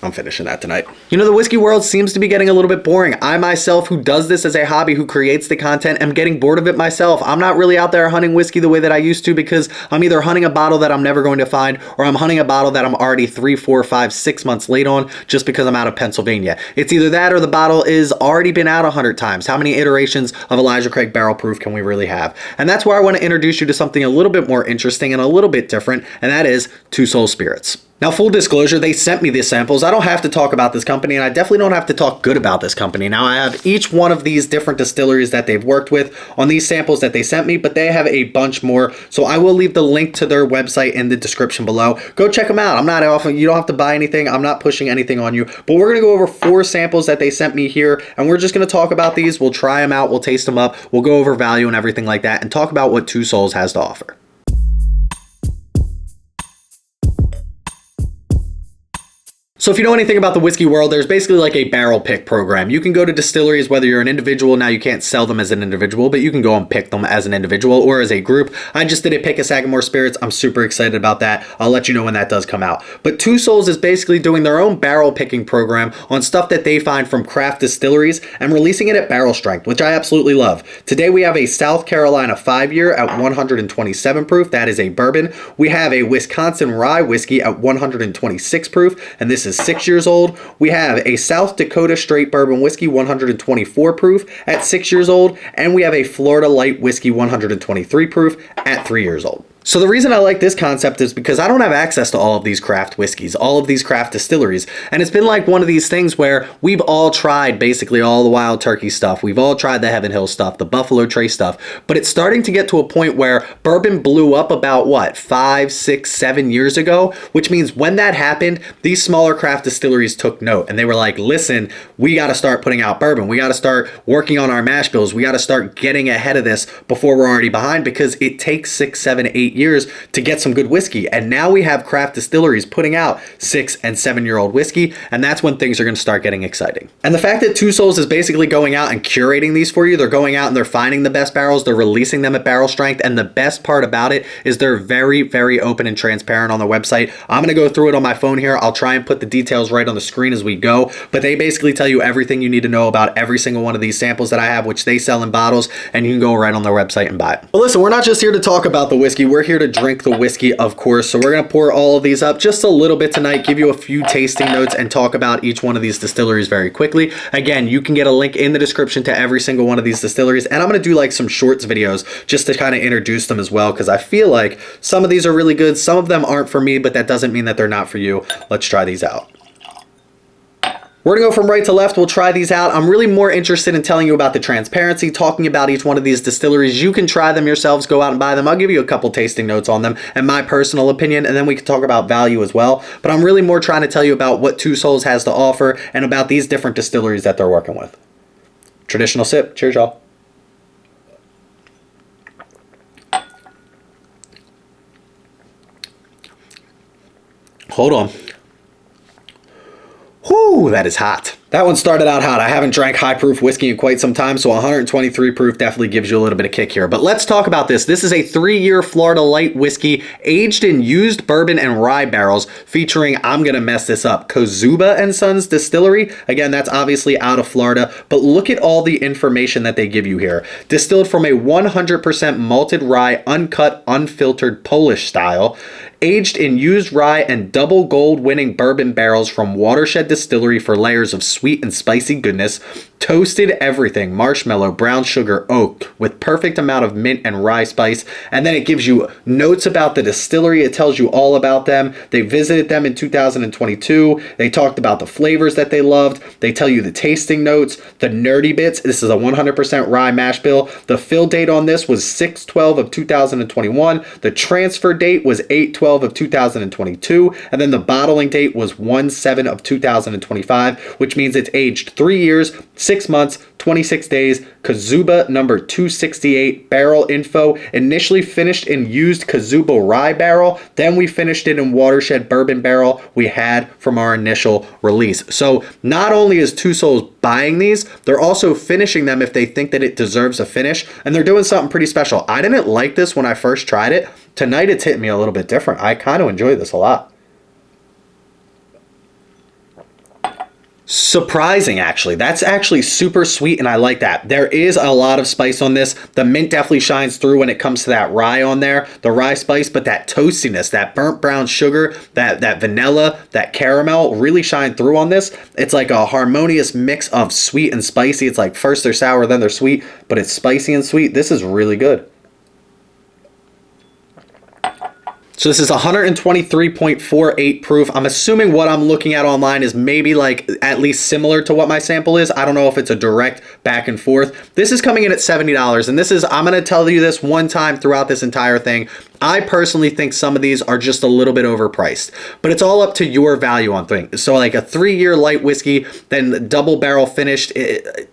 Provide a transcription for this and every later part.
I'm finishing that tonight. You know, the whiskey world seems to be getting a little bit boring. I myself, who does this as a hobby, who creates the content, am getting bored of it myself. I'm not really out there hunting whiskey the way that I used to, because I'm either hunting a bottle that I'm never going to find, or I'm hunting a bottle that I'm already 3, 4, 5, 6 months late on just because I'm out of Pennsylvania. It's either that or the bottle is already been out 100 times. How many iterations of Elijah Craig Barrel Proof can we really have? And that's where I want to introduce you to something a little bit more interesting and a little bit different, and that is Two Soul Spirits. Now, full disclosure, they sent me these samples. I don't have to talk about this company, and I definitely don't have to talk good about this company. Now, I have each one of these different distilleries that they've worked with on these samples that they sent me, but they have a bunch more. So I will leave the link to their website in the description below. Go check them out. I'm not offering, you don't have to buy anything. I'm not pushing anything on you, but we're going to go over 4 samples that they sent me here, and we're just going to talk about these. We'll try them out. We'll taste them up. We'll go over value and everything like that, and talk about what Two Souls has to offer. So if you know anything about the whiskey world, there's basically like a barrel pick program. You can go to distilleries, whether you're an individual. Now, you can't sell them as an individual, but you can go and pick them as an individual or as a group. I just did a pick of Sagamore Spirits. I'm super excited about that. I'll let you know when that does come out. But Two Souls is basically doing their own barrel picking program on stuff that they find from craft distilleries and releasing it at barrel strength, which I absolutely love. Today, we have a South Carolina 5-year at 127 proof. That is a bourbon. We have a Wisconsin rye whiskey at 126 proof, and this is 6 years old. We have a South Dakota straight bourbon whiskey 124 proof at 6 years old, and we have a Florida light whiskey 123 proof at 3 years old. So the reason I like this concept is because I don't have access to all of these craft whiskeys, all of these craft distilleries. And it's been like one of these things where we've all tried basically all the Wild Turkey stuff. We've all tried the Heaven Hill stuff, the Buffalo Trace stuff. But it's starting to get to a point where bourbon blew up about, what, 5, 6, 7 years ago? Which means when that happened, these smaller craft distilleries took note. And they were like, listen, we got to start putting out bourbon. We got to start working on our mash bills. We got to start getting ahead of this before we're already behind, because it takes 6, 7, 8 years to get some good whiskey. And now we have craft distilleries putting out 6 and 7-year-old whiskey, and that's when things are going to start getting exciting. And the fact that Two Souls is basically going out and curating these for you, they're going out and they're finding the best barrels, they're releasing them at barrel strength, and the best part about it is they're very, very open and transparent on their website. I'm going to go through it on my phone here. I'll try and put the details right on the screen as we go, but they basically tell you everything you need to know about every single one of these samples that I have, which they sell in bottles, and you can go right on their website and buy it. But listen, we're not just here to talk about the whiskey, we're here to drink the whiskey, of course. So we're going to pour all of these up just a little bit tonight, give you a few tasting notes, and talk about each one of these distilleries very quickly. Again, you can get a link in the description to every single one of these distilleries, and I'm going to do like some shorts videos just to kind of introduce them as well, because I feel like some of these are really good, some of them aren't for me, but that doesn't mean that they're not for you. Let's try these out. We're going to go from right to left. We'll try these out. I'm really more interested in telling you about the transparency, talking about each one of these distilleries. You can try them yourselves, go out and buy them. I'll give you a couple tasting notes on them and my personal opinion, and then we can talk about value as well. But I'm really more trying to tell you about what Two Souls has to offer and about these different distilleries that they're working with. Traditional sip. Cheers, y'all. Hold on. Whew, that is hot. That one started out hot. I haven't drank high proof whiskey in quite some time, so 123 proof definitely gives you a little bit of kick here. But let's talk about this. This is a 3-year Florida light whiskey aged in used bourbon and rye barrels featuring, I'm going to mess this up, Kazuba and Sons Distillery. Again, that's obviously out of Florida, but look at all the information that they give you here. Distilled from a 100% malted rye, uncut, unfiltered Polish style. Aged in used rye and double gold winning bourbon barrels from Watershed Distillery for layers of sweet and spicy goodness. Toasted everything, marshmallow, brown sugar, oak, with perfect amount of mint and rye spice. And then it gives you notes about the distillery. It tells you all about them. They visited them in 2022. They talked about the flavors that they loved. They tell you the tasting notes, the nerdy bits. This is a 100% rye mash bill. The fill date on this was 6/12 of 2021. The transfer date was 8/12 of 2022. And then the bottling date was 1/7 of 2025, which means it's aged 3 years, 6 months, 26 days. Kazuba number 268 barrel info. Initially finished in used Kazuba rye barrel. Then we finished it in Watershed bourbon barrel we had from our initial release. So not only is Two Souls buying these, they're also finishing them if they think that it deserves a finish. And they're doing something pretty special. I didn't like this when I first tried it. Tonight it's hitting me a little bit different. I kind of enjoy this a lot. Surprising, actually. That's actually super sweet, and I like that. There is a lot of spice on this. The mint definitely shines through when it comes to that rye on there, the rye spice, but that toastiness, that burnt brown sugar, that vanilla, that caramel really shine through on this. It's like a harmonious mix of sweet and spicy. It's like first they're sour, then they're sweet, but it's spicy and sweet. This is really good. So this is 123.48 proof. I'm assuming what I'm looking at online is maybe like at least similar to what my sample is. I don't know if it's a direct back and forth. This is coming in at $70, and this is, I'm going to tell you this one time throughout this entire thing. I personally think some of these are just a little bit overpriced, but it's all up to your value on things. So like a 3-year light whiskey, then double barrel finished.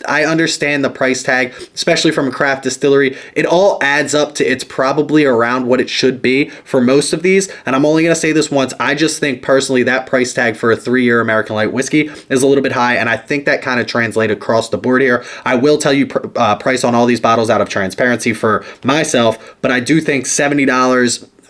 I understand the price tag, especially from a craft distillery. It all adds up to, it's probably around what it should be for most of these. And I'm only going to say this once. I just think personally that price tag for a 3-year American light whiskey is a little bit high. And I think that kind of translated across the board here. I will tell you price on all these bottles out of transparency for myself, but I do think $70.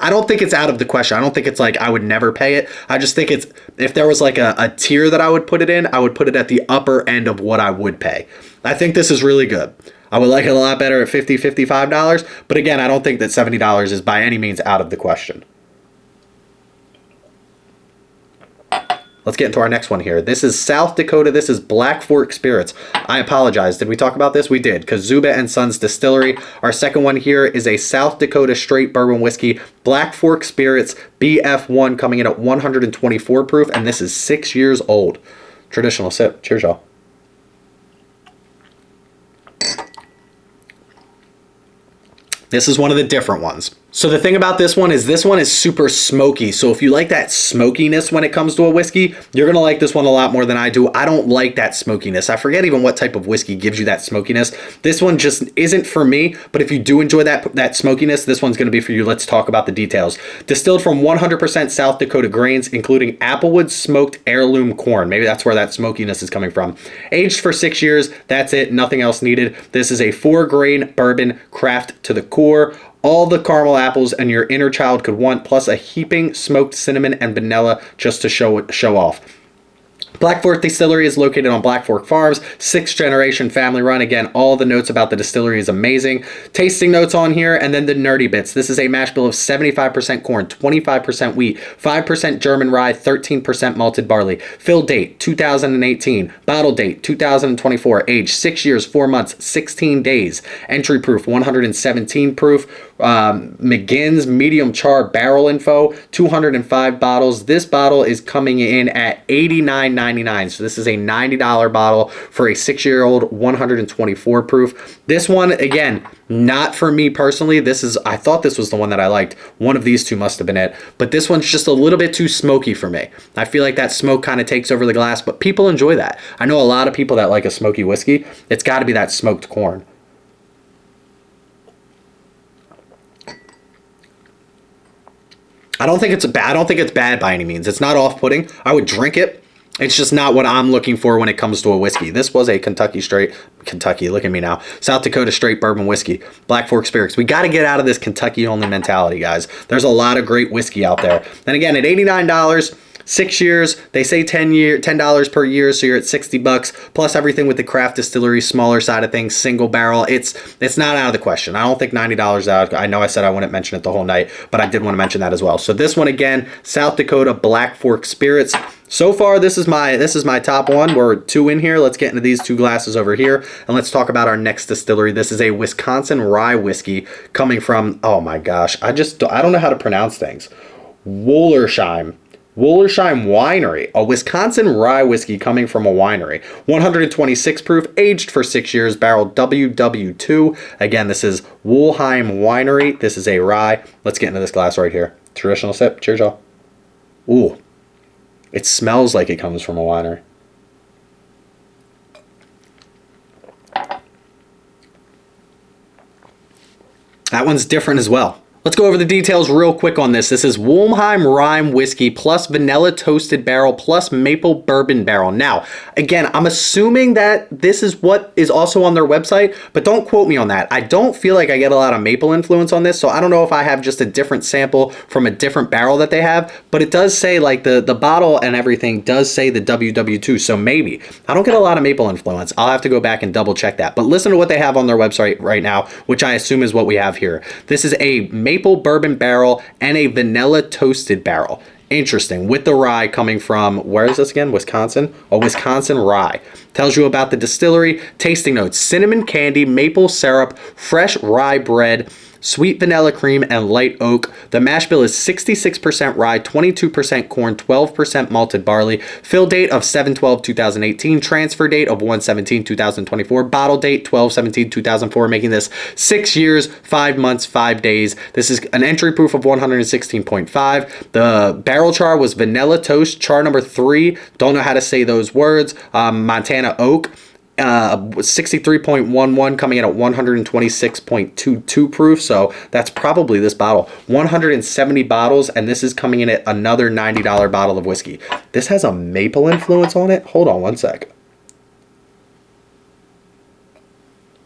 I don't think it's out of the question. I don't think it's like I would never pay it. I just think it's, if there was like a tier that I would put it in, I would put it at the upper end of what I would pay. I think this is really good. I would like it a lot better at $50, $55. But again, I don't think that $70 is by any means out of the question. Let's get into our next one here. This is South Dakota. This is Black Fork Spirits. I apologize. Did we talk about this? We did. Kazuba and Sons Distillery. Our second one here is a South Dakota straight bourbon whiskey. Black Fork Spirits BF1 coming in at 124 proof. And this is 6 years old. Traditional sip. Cheers, y'all. This is one of the different ones. So the thing about this one is super smoky. So if you like that smokiness when it comes to a whiskey, you're gonna like this one a lot more than I do. I don't like that smokiness. I forget even what type of whiskey gives you that smokiness. This one just isn't for me, but if you do enjoy that smokiness, this one's gonna be for you. Let's talk about the details. Distilled from 100% South Dakota grains, including applewood smoked heirloom corn. Maybe that's where that smokiness is coming from. Aged for 6 years, that's it, nothing else needed. This is a 4-grain bourbon, craft to the core. All the caramel apples and your inner child could want, plus a heaping smoked cinnamon and vanilla just to show off. Black Fork Distillery is located on Black Fork Farms, 6th generation family run. Again, all the notes about the distillery is amazing. Tasting notes on here, and then the nerdy bits. This is a mash bill of 75% corn, 25% wheat, 5% German rye, 13% malted barley. Fill date, 2018. Bottle date, 2024. Age, 6 years, 4 months, 16 days. Entry proof, 117 proof. McGinn's medium char barrel info, 205 bottles. This bottle is coming in at $89.99. So this is a $90 bottle for a 6-year-old, 124 proof. This one, again, not for me personally. I thought this was the one that I liked. One of these two must have been it. But this one's just a little bit too smoky for me. I feel like that smoke kind of takes over the glass, but people enjoy that. I know a lot of people that like a smoky whiskey. It's got to be that smoked corn. I don't think it's bad by any means. It's not off-putting. I would drink it. It's just not what I'm looking for when it comes to a whiskey. This was a Kentucky, look at me now. South Dakota straight bourbon whiskey. Black Fork Spirits. We got to get out of this Kentucky-only mentality, guys. There's a lot of great whiskey out there. And again, at $89, 6 years, they say $10 per year, so you're at $60 plus everything with the craft distillery, smaller side of things, single barrel. It's not out of the question. I don't think $90 out. I know I said I wouldn't mention it the whole night, but I did want to mention that as well. So this one again, South Dakota Black Fork Spirits. So far, this is my top one. We're 2 in here. Let's get into these 2 glasses over here, and let's talk about our next distillery. This is a Wisconsin rye whiskey coming from, oh my gosh, I don't know how to pronounce things. Wollersheim Winery, a Wisconsin rye whiskey coming from a winery. 126 proof, aged for 6 years, barrel WW2. Again, this is Wollersheim Winery. This is a rye. Let's get into this glass right here. Traditional sip. Cheers, y'all. Ooh, it smells like it comes from a winery. That one's different as well. Let's go over the details real quick on this. This is Wolmheim Rime Whiskey plus Vanilla Toasted Barrel plus Maple Bourbon Barrel. Now, again, I'm assuming that this is what is also on their website, but don't quote me on that. I don't feel like I get a lot of maple influence on this, so I don't know if I have just a different sample from a different barrel that they have, but it does say, like, the bottle and everything does say the WW2, so maybe. I don't get a lot of maple influence. I'll have to go back and double check that. But listen to what they have on their website right now, which I assume is what we have here. This is a Maple Bourbon Barrel and a Vanilla Toasted Barrel. Interesting. With the rye coming from, where is this again? Wisconsin? Oh, Wisconsin rye. Tells you about the distillery. Tasting notes: cinnamon candy, maple syrup, fresh rye bread, sweet vanilla cream, and light oak. The mash bill is 66% rye, 22% corn, 12% malted barley. Fill date of 7/12/2018. Transfer date of 1/17/2024. Bottle date 12/17/2004, making this 6 years, 5 months, 5 days. This is an entry proof of 116.5. The barrel char was vanilla toast, char number 3. Don't know how to say those words. Montana oak. 63.11, coming in at 126.22 proof, so that's probably this bottle. 170 bottles, and this is coming in at another $90 bottle of whiskey. This has a maple influence on it. Hold on one sec.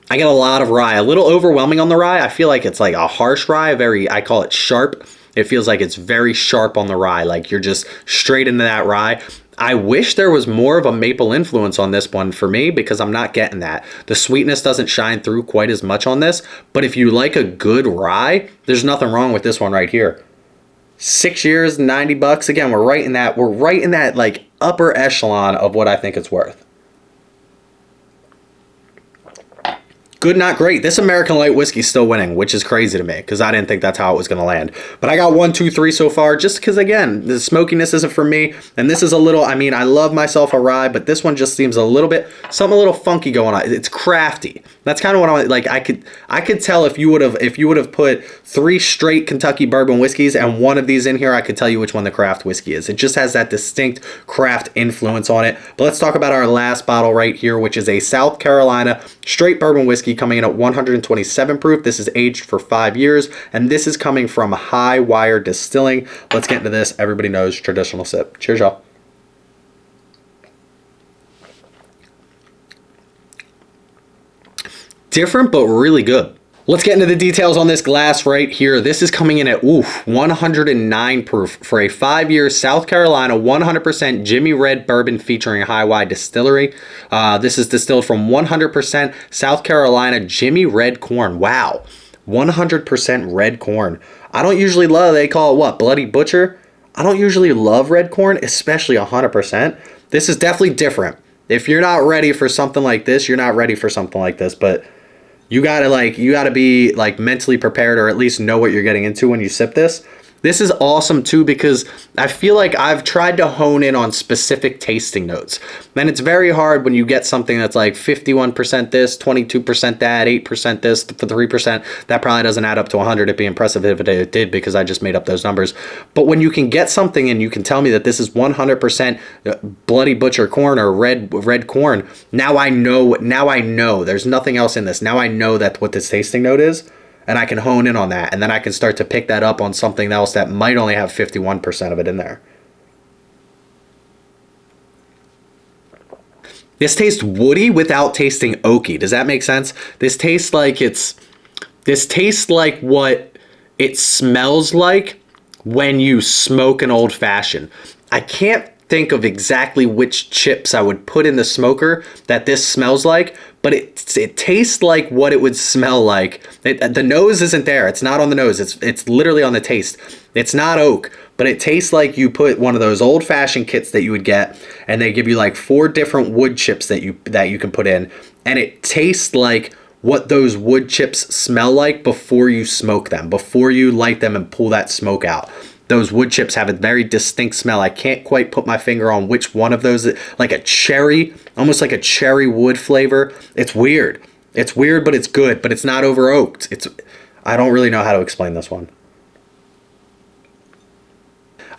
I get a lot of rye, a little overwhelming on the rye. I feel like it's like a harsh rye, I call it sharp. It feels like it's very sharp on the rye, like you're just straight into that rye. I wish there was more of a maple influence on this one for me, because I'm not getting that. The sweetness doesn't shine through quite as much on this, but if you like a good rye, there's nothing wrong with this one right here. 6 years, $90. Again, we're right in that like upper echelon of what I think it's worth. Good, not great. This American Light Whiskey is still winning, which is crazy to me, because I didn't think that's how it was going to land. But I got 1, 2, 3 so far, just because, again, the smokiness isn't for me. And this is a little, I mean, I love myself a rye, but this one just seems a little bit, something a little funky going on. It's crafty. That's kind of what I like. I could tell if you would have put 3 straight Kentucky bourbon whiskeys and one of these in here, I could tell you which one the craft whiskey is. It just has that distinct craft influence on it. But let's talk about our last bottle right here, which is a South Carolina straight bourbon whiskey, coming in at 127 proof. This is aged for 5 years, and this is coming from High Wire Distilling. Let's get into this. Everybody knows traditional sip. Cheers, y'all. Different, but really good. Let's get into the details on this glass right here. This is coming in at 109 proof for a 5-year South Carolina 100% Jimmy Red bourbon featuring High Wire Distillery. This is distilled from 100% South Carolina Jimmy Red corn. Wow, 100% red corn. I don't usually love, they call it what, Bloody Butcher? I don't usually love red corn, especially 100%. This is definitely different. If you're not ready for something like this, you're not ready for something like this, but you gotta be like mentally prepared, or at least know what you're getting into when you sip this. This is awesome too, because I feel like I've tried to hone in on specific tasting notes. And it's very hard when you get something that's like 51% this, 22% that, 8% this, for 3%. That probably doesn't add up to 100. It'd be impressive if it did, because I just made up those numbers. But when you can get something and you can tell me that this is 100% Bloody Butcher corn or red corn, now I know there's nothing else in this. Now I know that what this tasting note is. And I can hone in on that, and then I can start to pick that up on something else that might only have 51% of it in there. This tastes woody without tasting oaky. Does that make sense? This tastes like what it smells like when you smoke an old fashioned. I can't think of exactly which chips I would put in the smoker that this smells like, but it tastes like what it would smell like. The nose isn't there. It's not on the nose. It's literally on the taste. It's not oak, but it tastes like you put one of those old-fashioned kits that you would get, and they give you like 4 different wood chips that you can put in, and it tastes like what those wood chips smell like before you smoke them, before you light them and pull that smoke out. Those wood chips have a very distinct smell. I can't quite put my finger on which one of those, like a cherry, almost like a cherry wood flavor. It's weird. It's weird, but it's good, but it's not over oaked. I don't really know how to explain this one.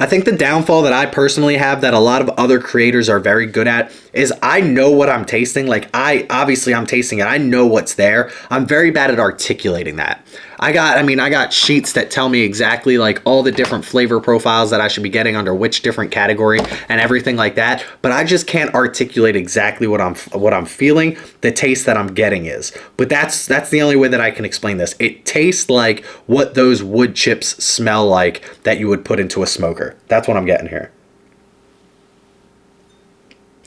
I think the downfall that I personally have that a lot of other creators are very good at is I know what I'm tasting. Like I'm tasting it. I know what's there. I'm very bad at articulating that. I got sheets that tell me exactly like all the different flavor profiles that I should be getting under which different category and everything like that, but I just can't articulate exactly what I'm feeling the taste that I'm getting is. But that's the only way that I can explain this. It tastes like what those wood chips smell like that you would put into a smoker. That's what I'm getting here.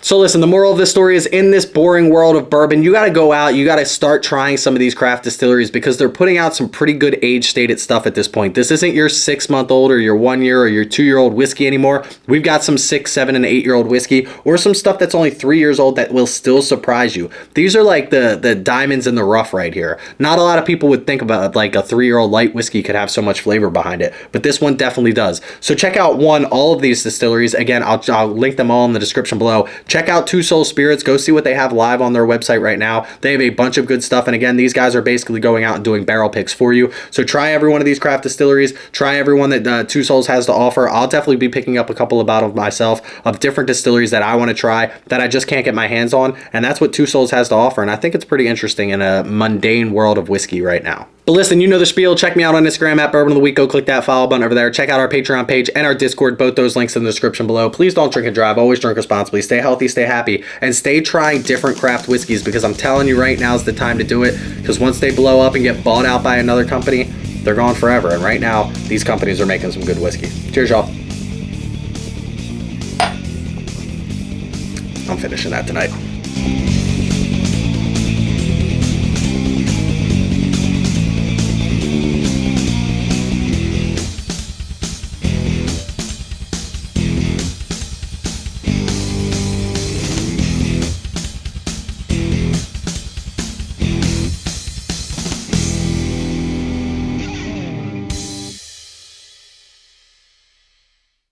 So listen, the moral of this story is, in this boring world of bourbon, you got to go out, you got to start trying some of these craft distilleries, because they're putting out some pretty good age-stated stuff at this point. This isn't your 6-month-old or your 1-year or your 2-year-old whiskey anymore. We've got some 6, 7, and 8-year-old whiskey, or some stuff that's only 3 years old that will still surprise you. These are like the diamonds in the rough right here. Not a lot of people would think about like a 3-year-old light whiskey could have so much flavor behind it, but this one definitely does. So check out all of these distilleries. Again, I'll link them all in the description below. Check out Two Soul Spirits. Go see what they have live on their website right now. They have a bunch of good stuff. And again, these guys are basically going out and doing barrel picks for you. So try every one of these craft distilleries. Try everyone that Two Souls has to offer. I'll definitely be picking up a couple of bottles myself of different distilleries that I want to try that I just can't get my hands on. And that's what Two Souls has to offer. And I think it's pretty interesting in a mundane world of whiskey right now. But listen, you know the spiel. Check me out on Instagram at Bourbon of the Week. Go click that follow button over there. Check out our Patreon page and our Discord. Both those links in the description below. Please don't drink and drive. Always drink responsibly. Stay healthy, stay happy, and stay trying different craft whiskeys, because I'm telling you right now is the time to do it, because once they blow up and get bought out by another company, they're gone forever. And right now, these companies are making some good whiskey. Cheers, y'all. I'm finishing that tonight.